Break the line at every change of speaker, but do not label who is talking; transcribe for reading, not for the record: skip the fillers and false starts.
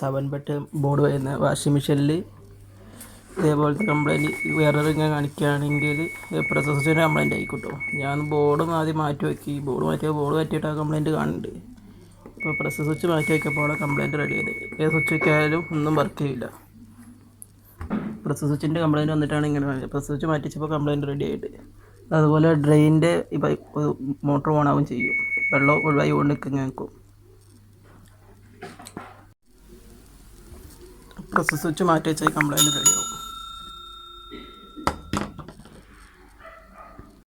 7 button board വരുന്ന washing മെഷീനിൽ ഇതേപോലത്തെ കംപ്ലൈൻറ്റ് വേറൊരു ഇങ്ങനെ കാണിക്കുകയാണെങ്കിൽ പ്രഷർ സ്വിച്ചിൻ്റെ കംപ്ലൈൻറ്റ് ആയിക്കോട്ടോ. ഞാൻ ബോർഡ് ആദ്യം മാറ്റി വയ്ക്കി, ബോർഡ് മാറ്റിയിട്ട് ആ കംപ്ലൈൻറ്റ് കാണുന്നുണ്ട്. അപ്പോൾ പ്രഷർ സ്വിച്ച് മാറ്റി വയ്ക്കപ്പോൾ കംപ്ലൈൻറ്റ് റെഡി ചെയ്ത് ഏത് സ്വിച്ച് വയ്ക്കായാലും ഒന്നും വർക്ക് ചെയ്യില്ല. പ്രഷർ സ്വിച്ചിൻ്റെ കംപ്ലൈൻറ്റ് വന്നിട്ടാണ് ഇങ്ങനെ പ്രഷർ സ്വിച്ച് മാറ്റിച്ചപ്പോൾ കംപ്ലൈൻറ്റ് റെഡി ആയിട്ട്. അതുപോലെ ഡ്രെയിനിൻ്റെ മോട്ടർ ഓൺ ആവുകയും ചെയ്യും, വെള്ളം ഒഴിവായി കൊണ്ട് നിൽക്കും. പ്രഷർ സ്വിച്ച് മാറ്റി വെച്ചാൽ കംപ്ലൈൻറ്റ് റെഡിയാവും.